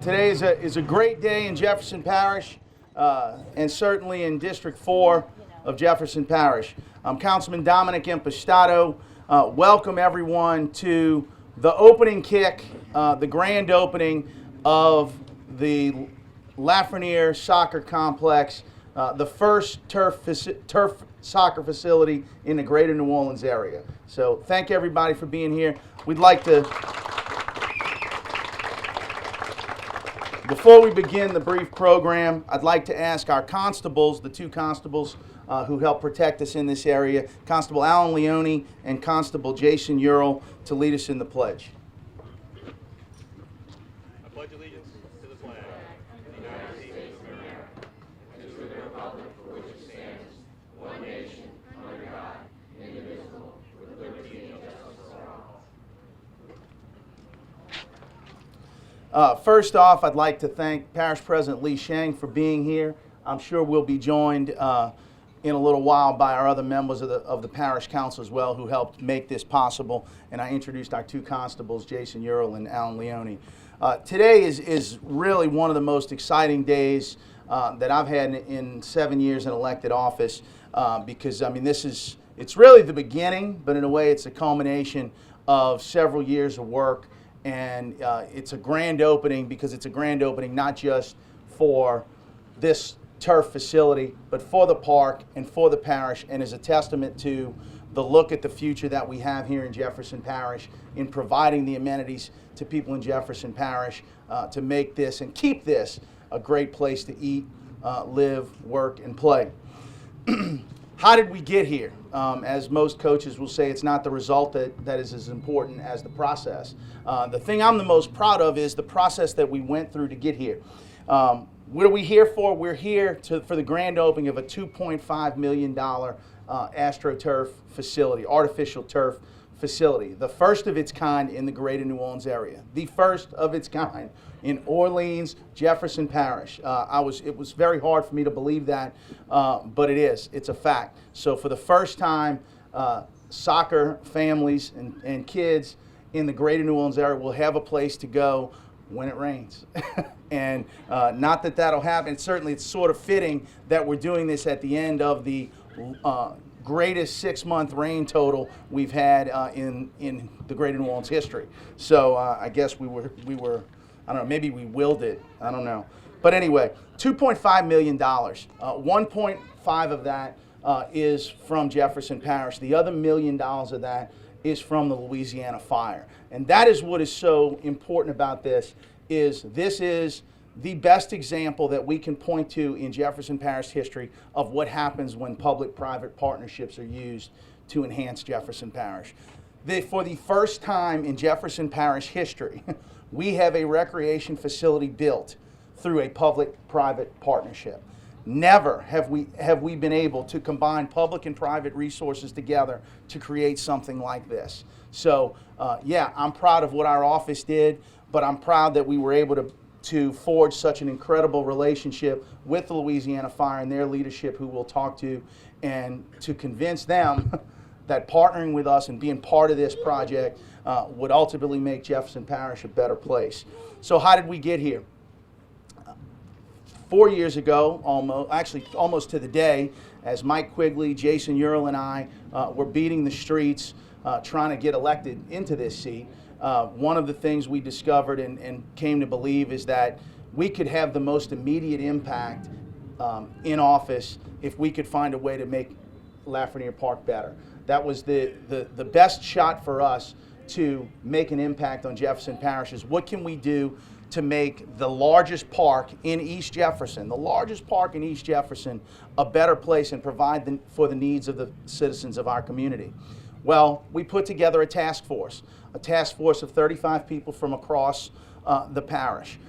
Today is a great day in Jefferson Parish, and certainly in District 4 of Jefferson Parish. I'm Councilman Dominick Impastato. Welcome everyone to the opening kick, the grand opening of the Lafreniere Soccer Complex, the first turf soccer facility in the greater New Orleans area. So thank everybody for being here. We'd like to, before we begin the brief program, I'd like to ask our constables, the two constables who help protect us in this area, Constable Alan Leone and Constable Jason Ural, to lead us in the pledge. I pledge allegiance to the flag of the United States of America and to the republic for which it stands, one nation, under God, indivisible, with liberty and justice for all. First off, I'd like to thank Parish President Lee Sheng for being here. I'm sure we'll be joined in a little while by our other members of the Parish Council as well, who helped make this possible. And I introduced our two constables, Jason Ural and Alan Leone. Today is really one of the most exciting days that I've had in 7 years in elected office, because I mean it's really the beginning, but in a way it's a culmination of several years of work. And it's a grand opening, because it's a grand opening not just for this turf facility, but for the park and for the parish, and is a testament to the look at the future that we have here in Jefferson Parish in providing the amenities to people in Jefferson Parish to make this and keep this a great place to eat, live, work, and play. How did we get here? As most coaches will say, it's not the result that is as important as the process. The thing I'm the most proud of is the process that we went through to get here. What are we here for? We're here for the grand opening of a $2.5 million AstroTurf facility, artificial turf facility, the first of its kind in the greater New Orleans area, the first of its kind in Orleans, Jefferson Parish. It was very hard for me to believe that, but it is. It's a fact. So for the first time, soccer families and kids in the greater New Orleans area will have a place to go when it rains. And not that that'll happen. Certainly it's sort of fitting that we're doing this at the end of the greatest 6-month rain total we've had in the greater New Orleans history. So I guess we were, I don't know, maybe we willed it. I don't know. But anyway, $2.5 million. 1.5 of that is from Jefferson Parish. The other $1 million of that is from the Louisiana fire. And that is what is so important about this is the best example that we can point to in Jefferson Parish history of what happens when public-private partnerships are used to enhance Jefferson Parish. For the first time in Jefferson Parish history, we have a recreation facility built through a public-private partnership. Never have we been able to combine public and private resources together to create something like this. So yeah, I'm proud of what our office did, but I'm proud that we were able to forge such an incredible relationship with the Louisiana Fire and their leadership, who we'll talk to, and to convince them that partnering with us and being part of this project would ultimately make Jefferson Parish a better place. So how did we get here? 4 years ago, almost to the day, as Mike Quigley, Jason Ural, and I were beating the streets trying to get elected into this seat, one of the things we discovered and came to believe is that we could have the most immediate impact in office if we could find a way to make Lafreniere Park better. That was the best shot for us to make an impact on Jefferson Parish. Is what can we do to make the largest park in East Jefferson, a better place and provide for the needs of the citizens of our community. Well, we put together a task force of 35 people from across the parish.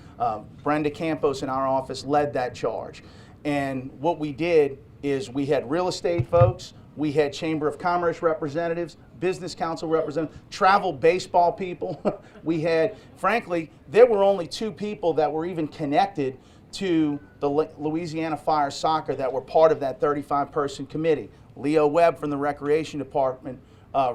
Brenda Campos in our office led that charge. And what we did is we had real estate folks, we had Chamber of Commerce representatives, Business Council representatives, travel baseball people. We had, frankly, there were only 2 people that were even connected to the Louisiana Fire Soccer that were part of that 35-person committee. Leo Webb from the Recreation Department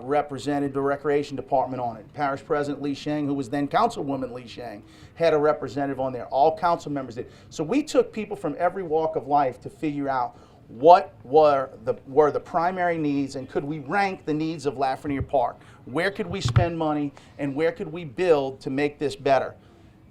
represented the Recreation Department on it. Parish President Lee Sheng, who was then Councilwoman Lee Sheng, had a representative on there. All council members did. So we took people from every walk of life to figure out what were the primary needs, and could we rank the needs of Lafreniere Park? Where could we spend money, and where could we build to make this better?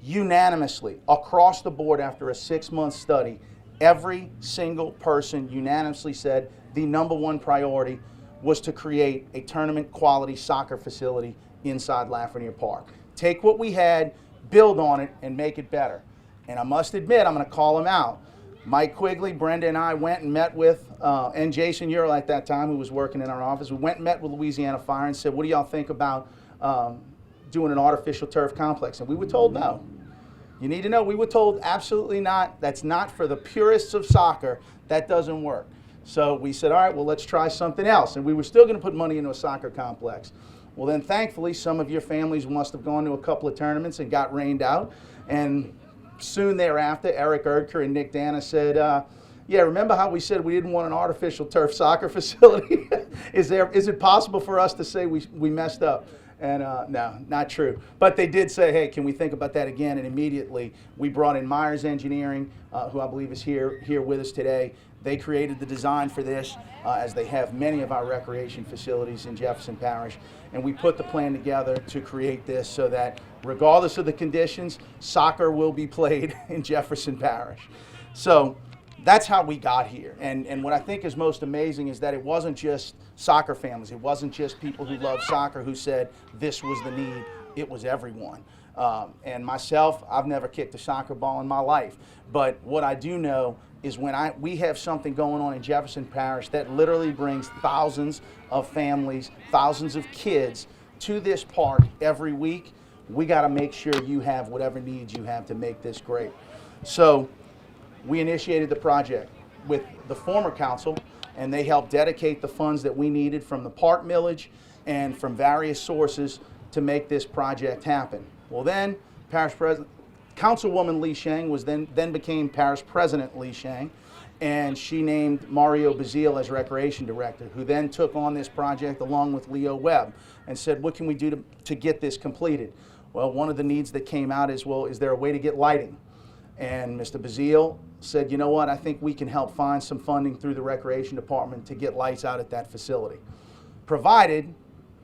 Unanimously, across the board, after a 6-month study, every single person unanimously said the #1 priority was to create a tournament quality soccer facility inside Lafreniere Park. Take what we had, build on it, and make it better. And I must admit, I'm going to call them out. Mike Quigley, Brenda, and I went and met with, and Jason Ural at that time, who was working in our office. We went and met with Louisiana Fire and said, what do y'all think about doing an artificial turf complex? And we were told no. You need to know, we were told absolutely not. That's not for the purists of soccer. That doesn't work. So we said, all right, well, let's try something else. And we were still going to put money into a soccer complex. Well, then, thankfully, some of your families must have gone to a couple of tournaments and got rained out. And soon thereafter, Eric Erdker and Nick Dana said, yeah, remember how we said we didn't want an artificial turf soccer facility? Is it possible for us to say we messed up? And no, not true. But they did say, hey, can we think about that again? And immediately we brought in Myers Engineering, who I believe is here with us today. They created the design for this, as they have many of our recreation facilities in Jefferson Parish. And we put the plan together to create this so that regardless of the conditions, soccer will be played in Jefferson Parish. So that's how we got here. And what I think is most amazing is that it wasn't just soccer families. It wasn't just people who love soccer who said this was the need. It was everyone. And myself, I've never kicked a soccer ball in my life. But what I do know is when we have something going on in Jefferson Parish that literally brings thousands of families, thousands of kids to this park every week, we got to make sure you have whatever needs you have to make this great. So we initiated the project with the former council, and they helped dedicate the funds that we needed from the park millage and from various sources to make this project happen. Well, then Parish President, Councilwoman Lee Sheng then became Parish President Lee Sheng, and she named Mario Bazile as Recreation Director, who then took on this project along with Leo Webb and said, what can we do to get this completed? Well, one of the needs that came out is, well, is there a way to get lighting? And Mr. Bazile said, you know what, I think we can help find some funding through the Recreation Department to get lights out at that facility, provided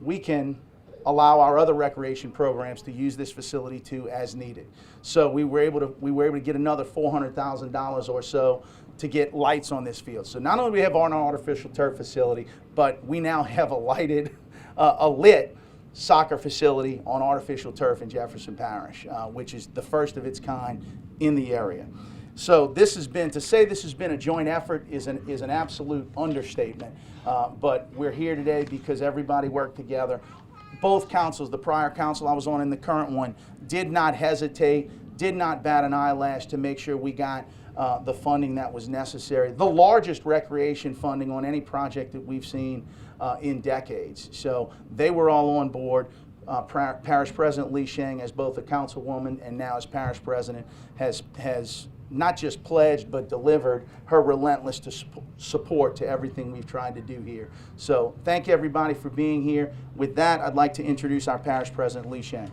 we can allow our other recreation programs to use this facility too as needed. So we were able to get another $400,000 or so to get lights on this field. So not only do we have our artificial turf facility, but we now have a lit soccer facility on artificial turf in Jefferson Parish, which is the first of its kind in the area. So this has been, to say this has been a joint effort is an absolute understatement. But we're here today because everybody worked together. Both councils, the prior council I was on and the current one, did not hesitate, did not bat an eyelash to make sure we got the funding that was necessary. The largest recreation funding on any project that we've seen in decades. So they were all on board. Parish President Lee Sheng, as both a councilwoman and now as Parish President, has not just pledged but delivered her relentless support to everything we've tried to do here. So thank everybody for being here. With that, I'd like to introduce our Parish President, Lee Sheng.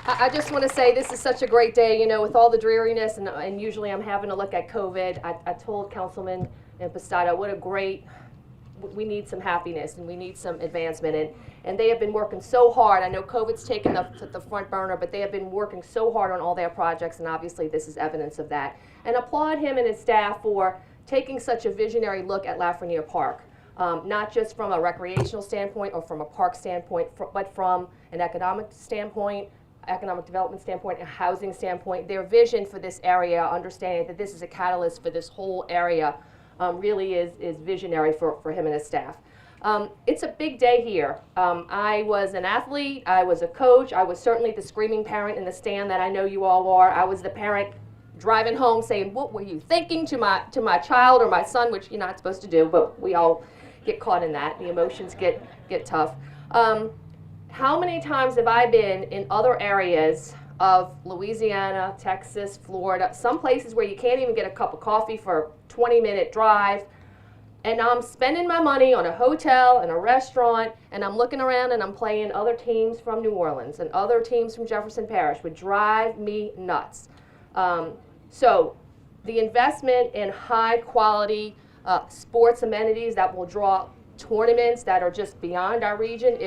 I just want to say this is such a great day, you know, with all the dreariness, and usually I'm having to look at COVID. I told Councilman Impastato what a great, we need some happiness and we need some advancement, and they have been working so hard. I know COVID's taken the front burner, but they have been working so hard on all their projects, and obviously this is evidence of that. And applaud him and his staff for taking such a visionary look at Lafreniere Park. Not just from a recreational standpoint or from a park standpoint, but from an economic standpoint, economic development standpoint, a housing standpoint. Their vision for this area, understanding that this is a catalyst for this whole area, really is visionary for him and his staff. It's a big day here. I was an athlete, I was a coach, I was certainly the screaming parent in the stand that I know you all are. I was the parent driving home saying, what were you thinking to my child or my son, which you're not supposed to do, but we all get caught in that. The emotions get tough. How many times have I been in other areas of Louisiana, Texas, Florida, some places where you can't even get a cup of coffee for a 20-minute drive, and I'm spending my money on a hotel and a restaurant, and I'm looking around and I'm playing other teams from New Orleans and other teams from Jefferson Parish, would drive me nuts. So the investment in high quality sports amenities that will draw tournaments that are just beyond our region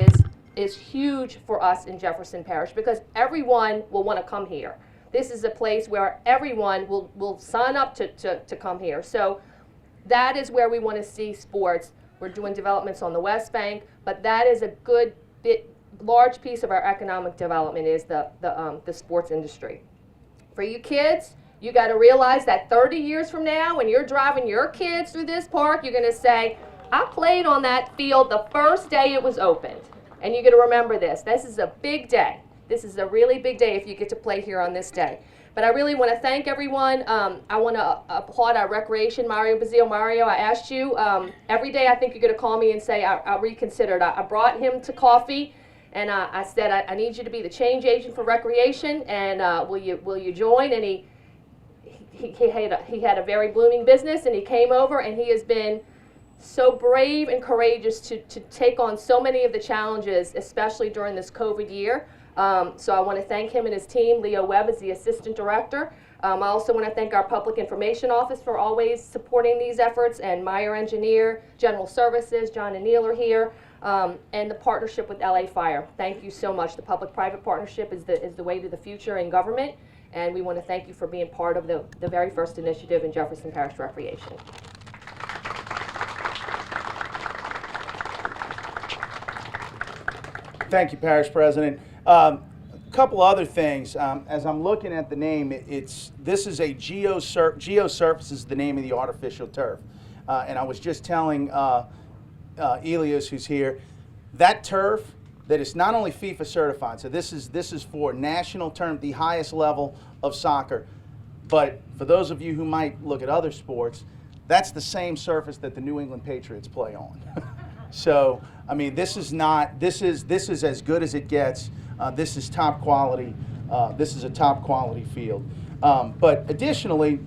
is huge for us in Jefferson Parish, because everyone will want to come here. This is a place where everyone will sign up to come here. So that is where we want to see sports. We're doing developments on the West Bank, but that is a good large piece of our economic development is the sports industry. For you kids, you got to realize that 30 years from now, when you're driving your kids through this park, you're going to say, I played on that field the first day it was opened. And you're going to remember this. This is a big day. This is a really big day if you get to play here on this day. But I really want to thank everyone. I want to applaud our recreation, Mario Bazile. Mario, I asked you, every day I think you're going to call me and say, I'll reconsider it. I brought him to coffee, and I said, I need you to be the change agent for recreation, and will you join? And he had a very blooming business, and he came over, and he has been so brave and courageous to take on so many of the challenges, especially during this COVID year. So I want to thank him and his team. Leo Webb is the assistant director. I also want to thank our public information office for always supporting these efforts, and Meyer Engineer, General Services, John and Neil are here, and the partnership with LA Fire. Thank you so much. The public-private partnership is the way to the future in government, and we want to thank you for being part of the very first initiative in Jefferson Parish Recreation. Thank you, Parish President. A couple other things. As I'm looking at the name, this is a GeoSurface is the name of the artificial turf. And I was just telling Elias, who's here, that turf that is not only FIFA certified, so this is for national term, the highest level of soccer. But for those of you who might look at other sports, that's the same surface that the New England Patriots play on. So, I mean, this is as good as it gets. This is top quality. This is a top quality field. But additionally,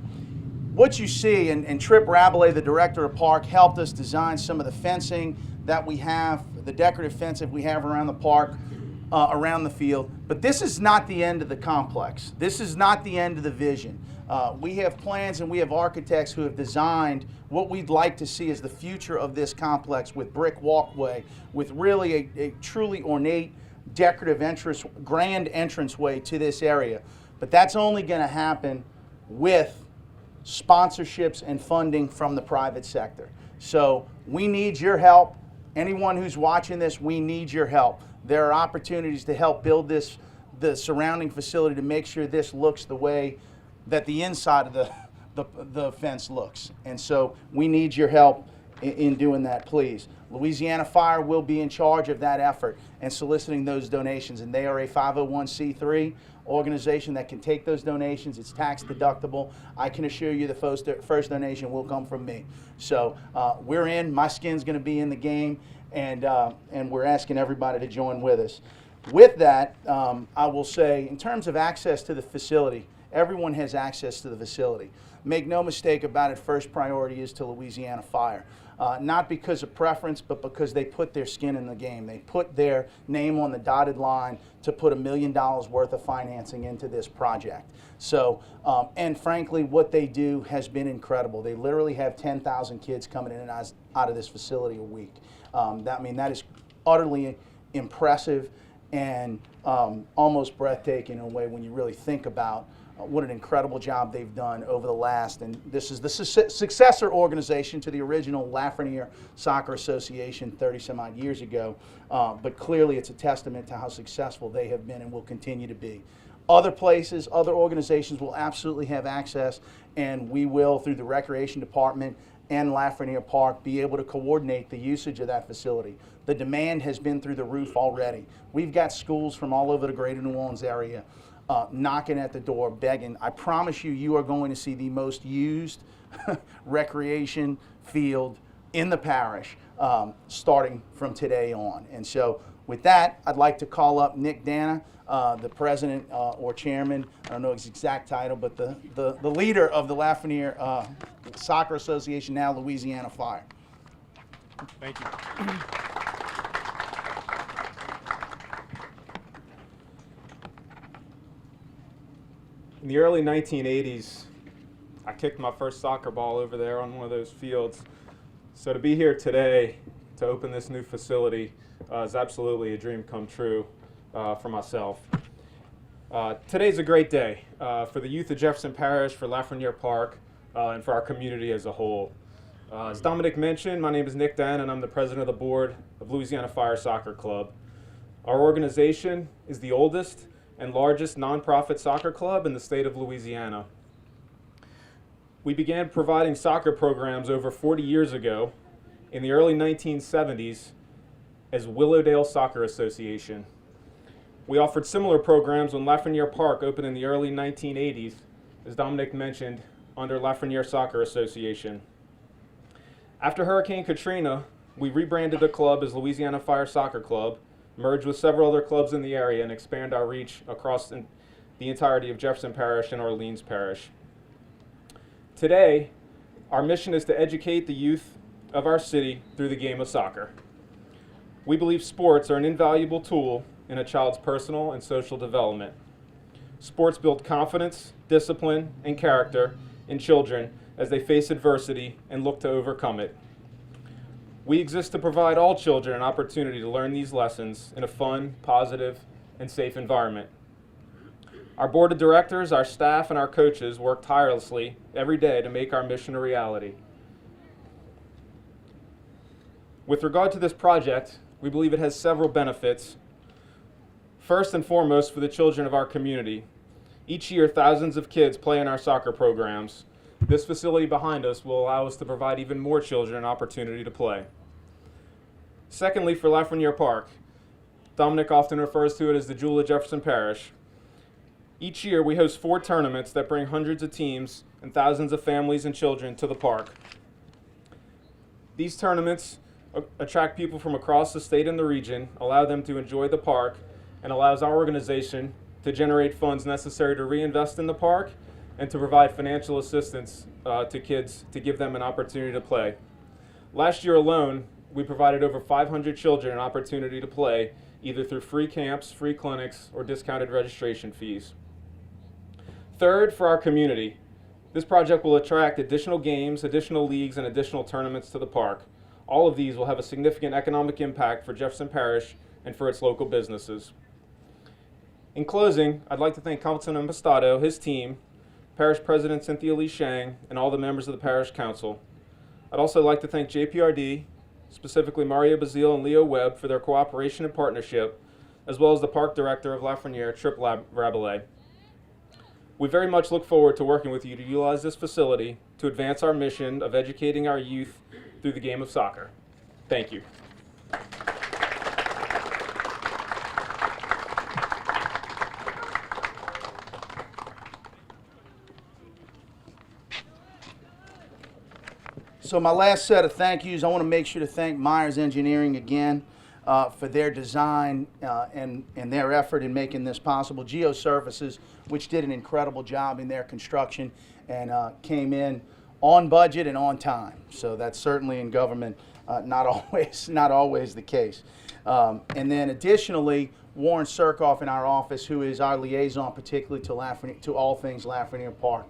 what you see, and Trip Rabelais, the director of park, helped us design some of the fencing that we have, the decorative fencing we have around the park, around the field. But this is not the end of the complex. This is not the end of the vision. We have plans and we have architects who have designed what we'd like to see as the future of this complex, with brick walkway, with really a truly ornate, decorative grand entranceway to this area. But that's only going to happen with sponsorships and funding from the private sector. So we need your help. Anyone who's watching this, we need your help. There are opportunities to help build the surrounding facility to make sure this looks the way that the inside of the fence looks. And so we need your help in doing that, please. Louisiana Fire will be in charge of that effort and soliciting those donations, and they are a 501c3 organization that can take those donations. It's tax deductible. I can assure you the first donation will come from me. So we're in. My skin's going to be in the game, and we're asking everybody to join with us. With that, I will say, in terms of access to the facility, everyone has access to the facility. Make no mistake about it, first priority is to Louisiana Fire. Not because of preference, but because they put their skin in the game. They put their name on the dotted line to put $1 million worth of financing into this project. So, and frankly, what they do has been incredible. They literally have 10,000 kids coming in and out of this facility a week. That is utterly impressive and almost breathtaking in a way when you really think about what an incredible job they've done over the last, and this is the successor organization to the original Lafreniere Soccer Association 30 some odd years ago, but clearly it's a testament to how successful they have been and will continue to be. Other places, other organizations will absolutely have access, and we will, through the Recreation Department and Lafreniere Park, be able to coordinate the usage of that facility. The demand has been through the roof already. We've got schools from all over the greater New Orleans area knocking at the door, begging. I promise you, you are going to see the most used recreation field in the parish starting from today on. And so with that, I'd like to call up Nick Dana, the president or chairman, I don't know his exact title, but the leader of the Lafreniere Soccer Association, now Louisiana Fire. Thank you. In the early 1980s, I kicked my first soccer ball over there on one of those fields. So to be here today to open this new facility is absolutely a dream come true for myself. Today's a great day for the youth of Jefferson Parish, for Lafreniere Park, and for our community as a whole. As Dominick mentioned, my name is Nick Dan, and I'm the president of the board of Louisiana Fire Soccer Club. Our organization is the oldest and largest nonprofit soccer club in the state of Louisiana. We began providing soccer programs over 40 years ago in the early 1970s as Willowdale Soccer Association. We offered similar programs when Lafreniere Park opened in the early 1980s, as Dominick mentioned, under Lafreniere Soccer Association. After Hurricane Katrina, we rebranded the club as Louisiana Fire Soccer Club, merged with several other clubs in the area, and expand our reach across the entirety of Jefferson Parish and Orleans Parish. Today, our mission is to educate the youth of our city through the game of soccer. We believe sports are an invaluable tool in a child's personal and social development. Sports build confidence, discipline, and character in children as they face adversity and look to overcome it. We exist to provide all children an opportunity to learn these lessons in a fun, positive, and safe environment. Our board of directors, our staff, and our coaches work tirelessly every day to make our mission a reality. With regard to this project, we believe it has several benefits. First and foremost, for the children of our community. Each year, thousands of kids play in our soccer programs. This facility behind us will allow us to provide even more children an opportunity to play. Secondly, for Lafreniere Park, Dominick often refers to it as the Jewel of Jefferson Parish. Each year, we host 4 tournaments that bring hundreds of teams and thousands of families and children to the park. These tournaments attract people from across the state and the region, allow them to enjoy the park, and allows our organization to generate funds necessary to reinvest in the park and to provide financial assistance to kids to give them an opportunity to play. Last year alone, we provided over 500 children an opportunity to play, either through free camps, free clinics, or discounted registration fees. Third, for our community, this project will attract additional games, additional leagues, and additional tournaments to the park. All of these will have a significant economic impact for Jefferson Parish and for its local businesses. In closing, I'd like to thank Councilman Impastato, his team, Parish President Cynthia Lee Shang, and all the members of the Parish Council. I'd also like to thank JPRD, specifically Mario Bazile and Leo Webb, for their cooperation and partnership, as well as the Park Director of Lafreniere, Trip Rabelais. We very much look forward to working with you to utilize this facility to advance our mission of educating our youth through the game of soccer. Thank you. So my last set of thank yous, I want to make sure to thank Myers Engineering again for their design and their effort in making this possible. Geosurfaces, which did an incredible job in their construction and came in on budget and on time. So that's certainly in government not always the case. And then additionally, Warren Surkoff in our office, who is our liaison particularly to all things Lafreniere Park.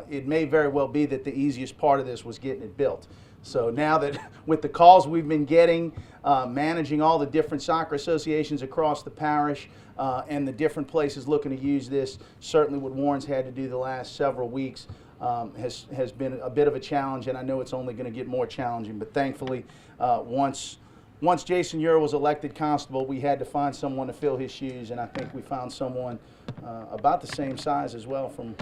It may very well be that the easiest part of this was getting it built. So now that with the calls we've been getting, managing all the different soccer associations across the parish and the different places looking to use this, certainly what Warren's had to do the last several weeks has been a bit of a challenge, and I know it's only going to get more challenging. But thankfully, once Jason Ure was elected constable, we had to find someone to fill his shoes, and I think we found someone about the same size as well from.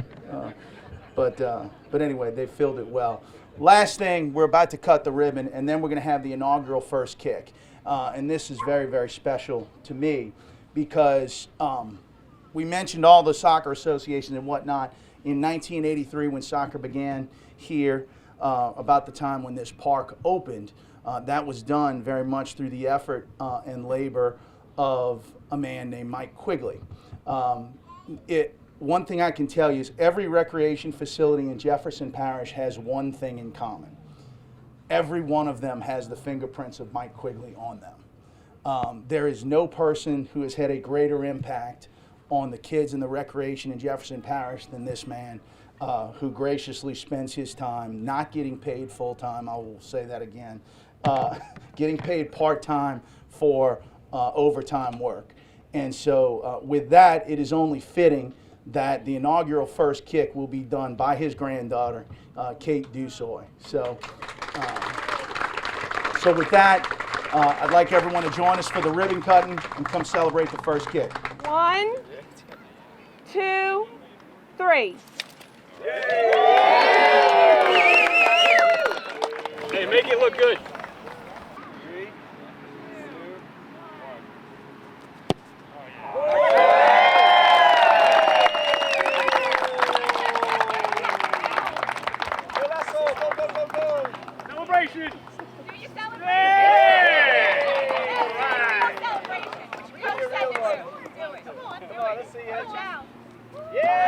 But anyway, they filled it well. Last thing, we're about to cut the ribbon, and then we're going to have the inaugural first kick. And this is very, very special to me because we mentioned all the soccer associations and whatnot. In 1983, when soccer began here, about the time when this park opened, that was done very much through the effort and labor of a man named Mike Quigley. One thing I can tell you is every recreation facility in Jefferson Parish has one thing in common. every one of them has the fingerprints of Mike Quigley on them. There is no person who has had a greater impact on the kids in the recreation in Jefferson Parish than this man, who graciously spends his time not getting paid full-time, I will say that again, getting paid part-time for overtime work. And so with that, it is only fitting that the inaugural first kick will be done by his granddaughter, Kate Dusoy. So with that, I'd like everyone to join us for the ribbon cutting and come celebrate the first kick. 1, 2, 3. Hey, make it look good. Celebration! Do your celebration. Yeah! All right. celebration. Real celebration. Do it. Come on, do it. Let's see how Come on. Yeah!